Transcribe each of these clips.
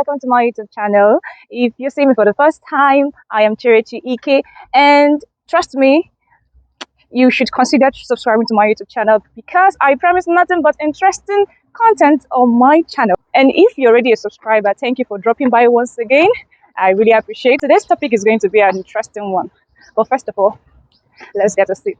welcome to my YouTube channel. If you see me for the first time, I am cherechiike, and trust me, you should consider subscribing to my YouTube channel because I promise nothing but interesting content on my channel. And if you're already a subscriber, thank you for dropping by once again. I really appreciate it. Today's topic is going to be an interesting one. But first of all, let's get a seat.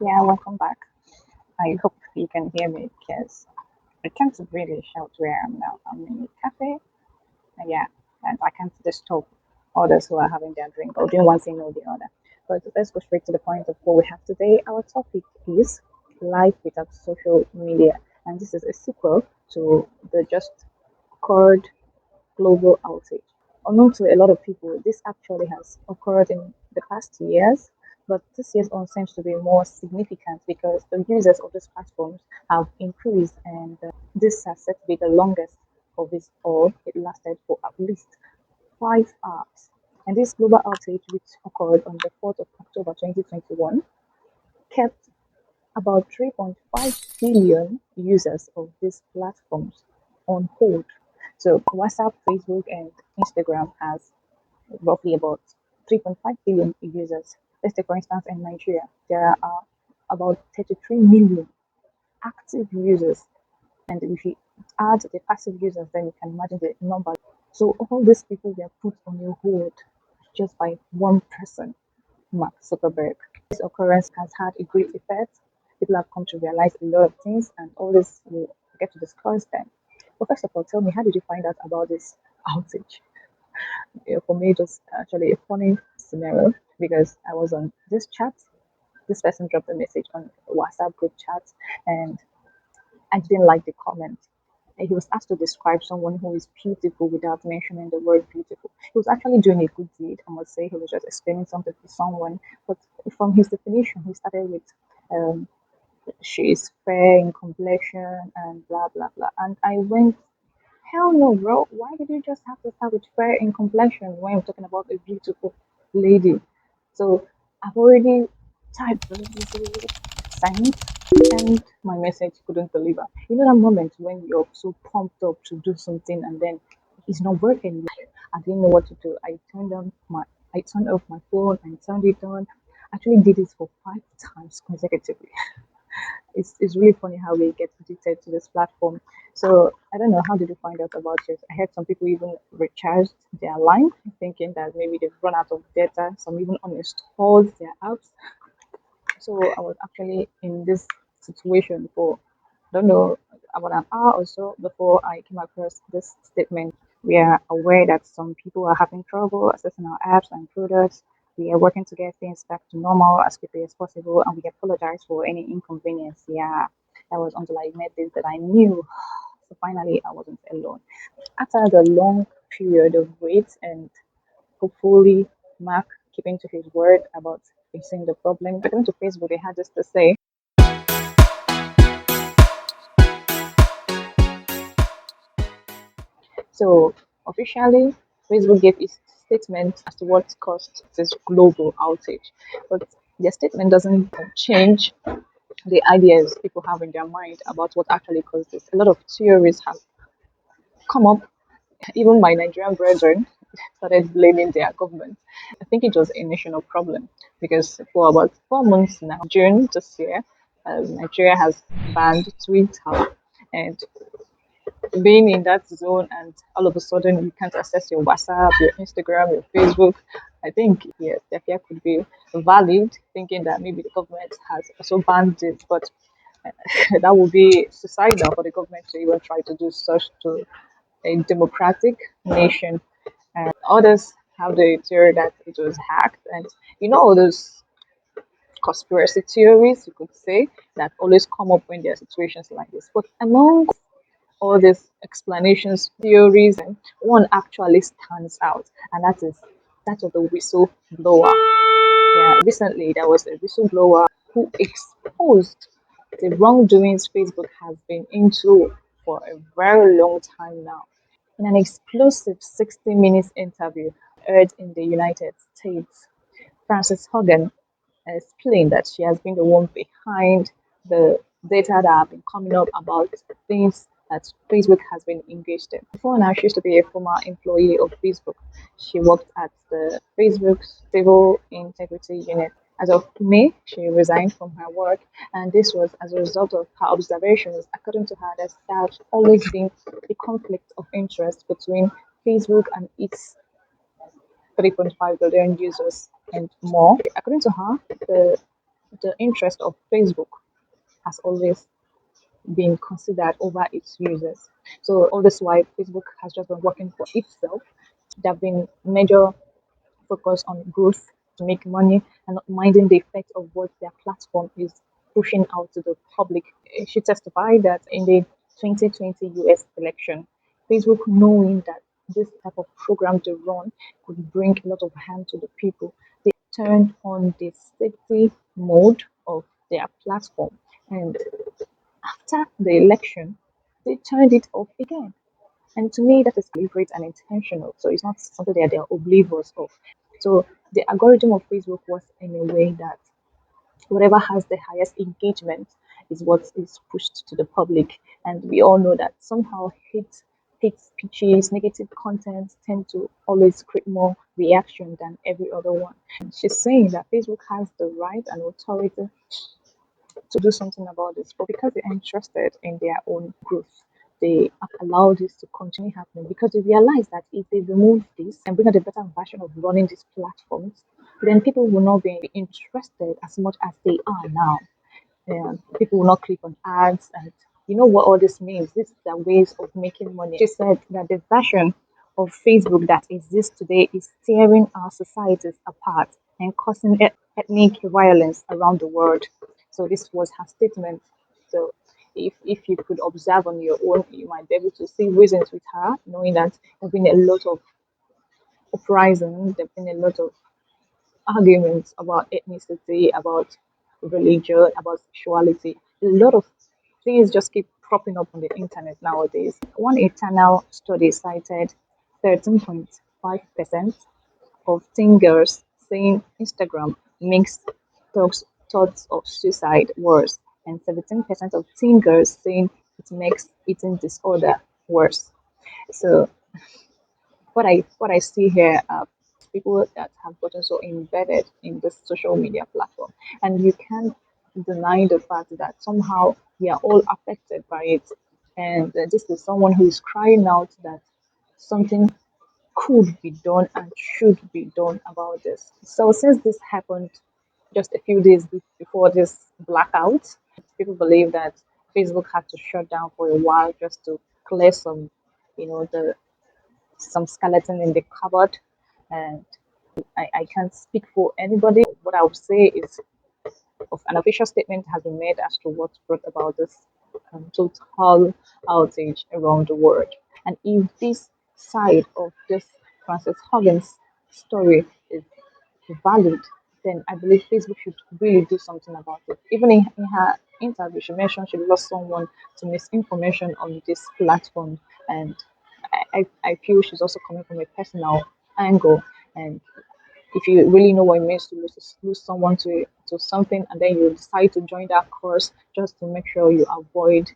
Yeah, welcome back. I hope you can hear me because I can't really shout where I am now. I'm in a cafe. Yeah, and I can't disturb others who are having their drink or doing one thing or the other. But let's go straight to the point of what we have today. Our topic is life without social media, and this is a sequel to the just occurred global outage. Unknown to a lot of people, this actually has occurred in the past years, but this year's one seems to be more significant because the users of these platforms have increased, and this has said to be the longest of it all. It lasted for at least 5 hours. And this global outage, which occurred on the 4th of October 2021, kept about 3.5 billion users of these platforms on hold. So WhatsApp, Facebook, and Instagram has roughly about 3.5 billion users. Let's take, for instance, in Nigeria, there are about 33 million active users. And if you add the passive users, then you can imagine the number. So all these people were put on a hold just by one person, Mark Zuckerberg. This occurrence has had a great effect. People have come to realize a lot of things, and all this we'll get to discuss then. But first of all, tell me, how did you find out about this outage? For me, it was actually a funny scenario because I was on this chat. This person dropped a message on WhatsApp group chat, and I didn't like the comment. And he was asked to describe someone who is beautiful without mentioning the word beautiful. He was actually doing a good deed, I must say. He was just explaining something to someone. But from his definition, he started with, um, she is fair in complexion and blah, blah, blah. And I went, hell no, bro. Why did you just have to start with fair in complexion when we're talking about a beautiful lady? So I've already typed sent, and my message couldn't deliver. You know that moment when you're so pumped up to do something and then it's not working. I didn't know what to do. I turned off my phone and turned it on. Actually did it for 5 times consecutively. It's really funny how we get addicted to this platform. So I don't know, how did you find out about it? I heard some people even recharged their line thinking that maybe they've run out of data. Some even uninstalled their apps. So I was actually in this situation for, I don't know, about an hour or so before I came across this statement. We are aware that some people are having trouble accessing our apps and products. We are working to get things back to normal as quickly as possible, and we apologize for any inconvenience. Yeah, that was until I met this that I knew. So finally, I wasn't alone. After the long period of wait and hopefully Mark keeping to his word about fixing the problem, according to Facebook, they had this to say. So officially, Facebook gave its statement as to what caused this global outage, but their statement doesn't change the ideas people have in their mind about what actually caused this. A lot of theories have come up. Even my Nigerian brethren started blaming their government. I think it was a national problem because for about 4 months now, June this year, Nigeria has banned Twitter, and being in that zone and all of a sudden you can't access your WhatsApp, your Instagram, your Facebook. I think yes, the fear could be valid, thinking that maybe the government has also banned it, but that would be suicidal for the government to even try to do such to a democratic nation. And others have the theory that it was hacked, and all those conspiracy theories, you could say, that always come up when there are situations like this. But among all these explanations, theories, and one actually stands out, and that is that of the whistleblower. Yeah, recently there was a whistleblower who exposed the wrongdoings Facebook has been into for a very long time now. In an explosive 60 minutes interview aired in the United States, Francis Hogan explained that she has been the one behind the data that have been coming up about things that Facebook has been engaged in. Before now, she used to be a former employee of Facebook. She worked at the Facebook Civil Integrity Unit. As of May, she resigned from her work, and this was as a result of her observations. According to her, there's always been a conflict of interest between Facebook and its 3.5 billion users and more. According to her, the interest of Facebook has always been considered over its users. So all this while, Facebook has just been working for itself. There have been major focus on growth to make money and not minding the effect of what their platform is pushing out to the public. She testified that in the 2020 US election, Facebook, knowing that this type of program to run could bring a lot of harm to the people, they turned on the safety mode of their platform. And after the election, they turned it off again. And to me, that is deliberate and intentional. So it's not something that they're oblivious of. So the algorithm of Facebook works in a way that whatever has the highest engagement is what is pushed to the public. And we all know that somehow hate speeches, negative content tend to always create more reaction than every other one. And she's saying that Facebook has the right and authority to do something about this, but because they're interested in their own growth, they allow this to continue happening because they realize that if they remove this and bring out a better version of running these platforms, then people will not be interested as much as they are now. People will not click on ads, and you know what all this means. These are ways of making money. She said that the version of Facebook that exists today is tearing our societies apart and causing ethnic violence around the world. So this was her statement. So if you could observe on your own, you might be able to see reasons with her, knowing that there've been a lot of uprising, there've been a lot of arguments about ethnicity, about religion, about sexuality. A lot of things just keep cropping up on the internet nowadays. One internal study cited 13.5% of teen girls saying Instagram makes thoughts of suicide worse, and 17% of teen girls saying it makes eating disorder worse. So what I see here are people that have gotten so embedded in this social media platform, and you can't deny the fact that somehow we are all affected by it. And this is someone who is crying out that something could be done and should be done about this. So since this happened just a few days before this blackout, people believe that Facebook had to shut down for a while just to clear some, the some skeleton in the cupboard. And I can't speak for anybody. What I would say is of an official statement has been made as to what brought about this total outage around the world. And if this side of this Frances Huggins story is valid, then I believe Facebook should really do something about it. Even in her interview, she mentioned she lost someone to misinformation on this platform, and I feel she's also coming from a personal angle. And if you really know what it means to lose someone to something, and then you decide to join that course just to make sure you avoid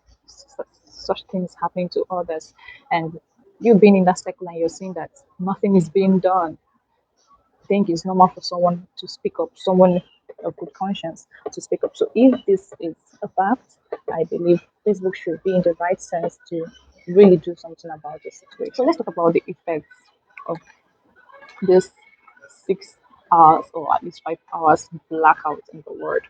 such things happening to others, and you being in that circle and you're seeing that nothing is being done, I think it's normal for someone to speak up, someone of good conscience to speak up. So if this is a fact, I believe Facebook should be in the right sense to really do something about this situation. So let's talk about the effects of this 6 hours or at least 5 hours blackout in the world.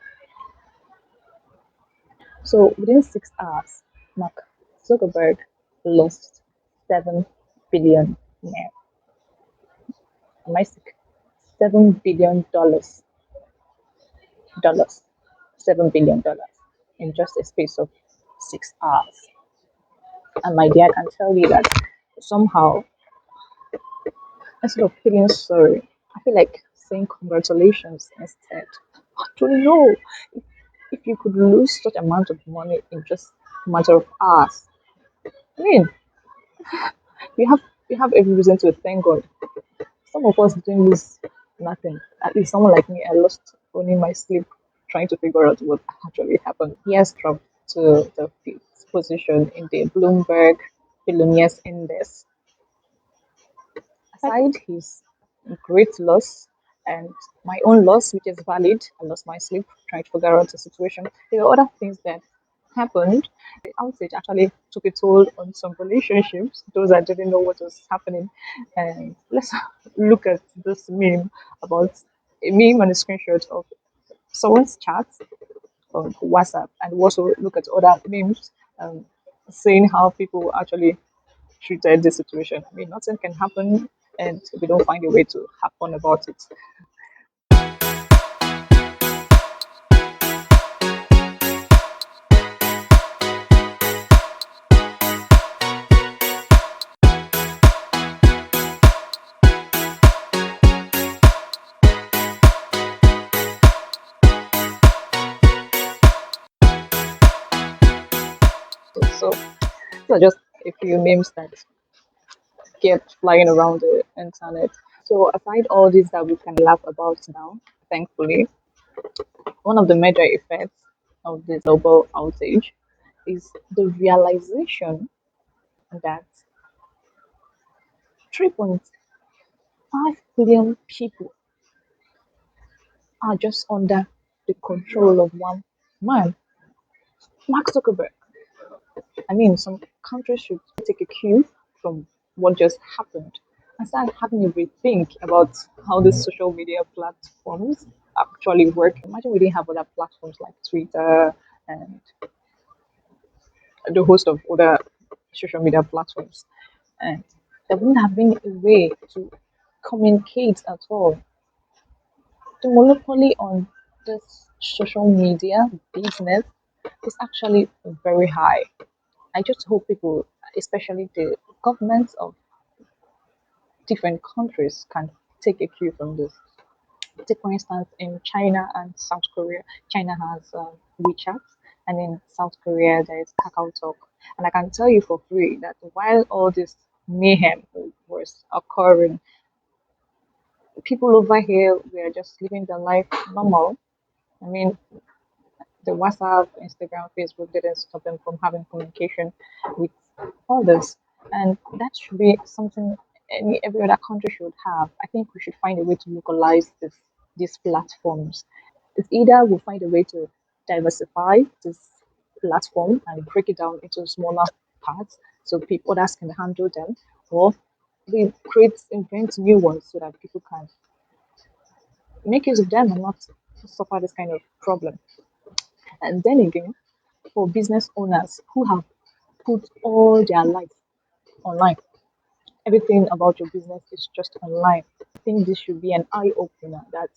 So within 6 hours, Mark Zuckerberg lost 7 billion. Am I sick? $7 billion, $7 billion in just a space of 6 hours. And my dear, I can tell you that somehow, instead of feeling sorry, I feel like saying congratulations instead. I don't know if you could lose such amount of money in just a matter of hours. I mean, you have every reason to thank God. Some of us didn't lose nothing. At least someone like me, I lost only my sleep, trying to figure out what actually happened. He has dropped to the fifth position in the Bloomberg Billionaires Index. Aside his great loss and my own loss, which is valid, I lost my sleep trying to figure out the situation. There were other things that happened. The outage actually took a toll on some relationships, those that didn't know what was happening. And let's look at this meme about a meme and a screenshot of someone's chat on WhatsApp, and also look at other memes saying how people actually treated the situation. I mean, nothing can happen, and we don't find a way to happen about it. So, these are just a few memes that kept flying around the internet. So, aside all this that we can laugh about now, thankfully, one of the major effects of this global outage is the realization that 3.5 billion people are just under the control of one man, Mark Zuckerberg. I mean, some countries should take a cue from what just happened and start having a rethink about how these social media platforms actually work. Imagine we didn't have other platforms like Twitter and the host of other social media platforms. And there wouldn't have been a way to communicate at all. The monopoly on this social media business is actually very high. I just hope people, especially the governments of different countries, can take a cue from this. Take, for instance, in China and South Korea, China has WeChat, and in South Korea, there is Kakao Talk. And I can tell you for free that while all this mayhem was occurring, people over here were just living their life normal. I mean, the WhatsApp, Instagram, Facebook didn't stop them from having communication with others. And that should be something every other country should have. I think we should find a way to localize these platforms. It's either we find a way to diversify this platform and break it down into smaller parts so people others can handle them, or we invent new ones so that people can make use of them and not suffer this kind of problem. And then again, for business owners who have put all their life online, everything about your business is just online. I think this should be an eye opener that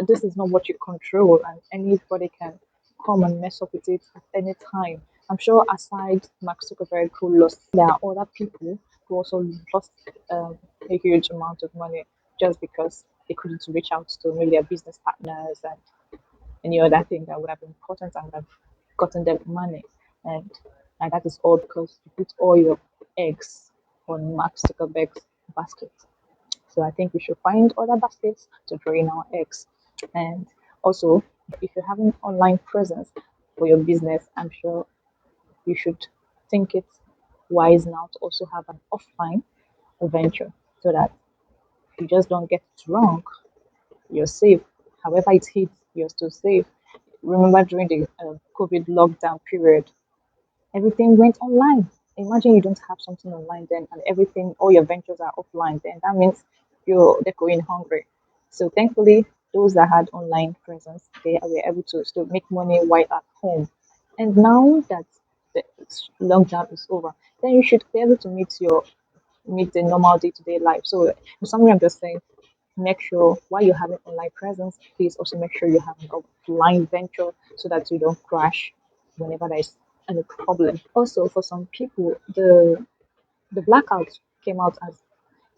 this is not what you control and anybody can come and mess up with it at any time. I'm sure aside Mark Zuckerberg who lost, there are other people who also lost a huge amount of money just because they couldn't reach out to maybe their business partners and any other thing that would have been important and would have gotten them money. And, and that is all because you put all your eggs on Mark Zuckerberg's basket. So I think we should find other baskets to drain our eggs. And also, if you have an online presence for your business, I'm sure you should think it wise now to also have an offline venture so that you just don't get it wrong. You're safe. However it hits, you're still safe. Remember during the COVID lockdown period, everything went online. Imagine you don't have something online then, and everything, all your ventures are offline. Then that means they're going hungry. So thankfully, those that had online presence, they were able to still make money while at home. And now that the lockdown is over, then you should be able to meet the normal day-to-day life. So in summary, I'm just saying, make sure while you're having online presence, please also make sure you have an offline venture so that you don't crash whenever there's any problem. Also, for some people, the blackout came out as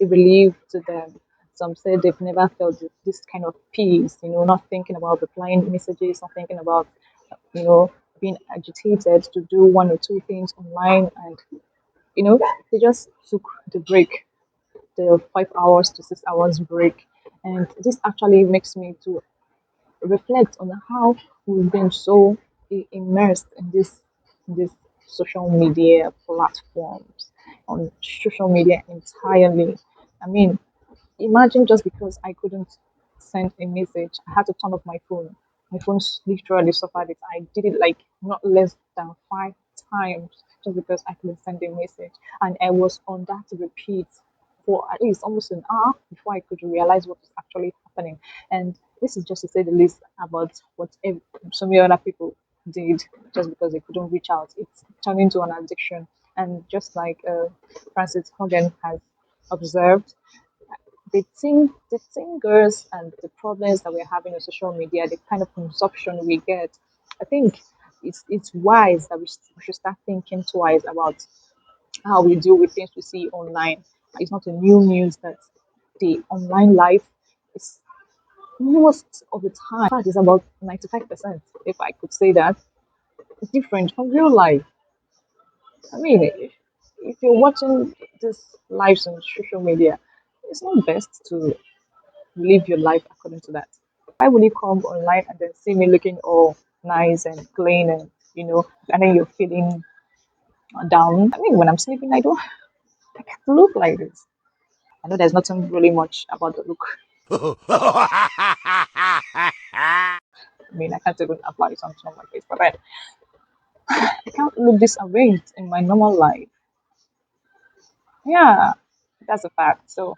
a relief to them. Some said they've never felt this kind of peace, not thinking about replying messages, not thinking about, you know, being agitated to do one or two things online. And, they just took the break, the 5 hours to 6 hours break. And this actually makes me to reflect on how we've been so immersed in this social media platforms, on social media entirely. I mean, imagine just because I couldn't send a message, I had to turn off my phone. My phone literally suffered it. I did it like not less than 5 times just because I couldn't send a message. And I was on that repeat for at least almost an hour before I could realize what was actually happening. And this is just to say the least about what so many other people did just because they couldn't reach out. It's turned into an addiction. And just like Francis Hogan has observed, the teen girls and the problems that we're having on social media, the kind of consumption we get, I think it's wise that we should start thinking twice about how we deal with things we see online. It's not a new news that the online life is most of the time, in fact, it's about 95%, if I could say that, different from real life. I mean, if you're watching this lives on social media, it's not best to live your life according to that. Why would you come online and then see me looking all nice and clean and and then you're feeling down? I mean, when I'm sleeping, I can't look like this. I know there's nothing really much about the look. I mean, I can't even apply something on my face, but I can't look this arranged in my normal life. Yeah, that's a fact. So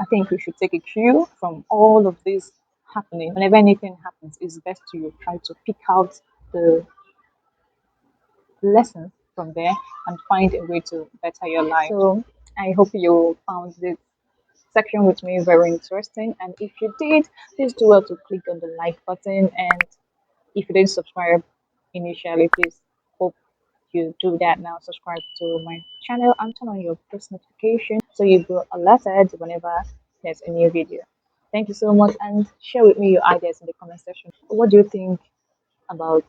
I think we should take a cue from all of this happening. Whenever anything happens, it's best to try to pick out the lessons from there and find a way to better your life. So I hope you found this section with me very interesting. And if you did, please do well to click on the like button. And if you didn't subscribe initially, please hope you do that now. Subscribe to my channel and turn on your post notification so you get alerted whenever there's a new video. Thank you so much and share with me your ideas in the comment section. What do you think about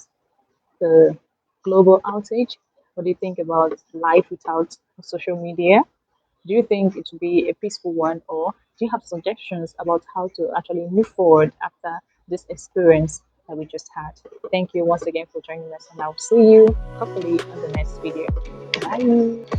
the global outage? What do you think about life without social media? Do you think it will be a peaceful one, or do you have suggestions about how to actually move forward after this experience that we just had? Thank you once again for joining us, and I'll see you hopefully on the next video. Bye.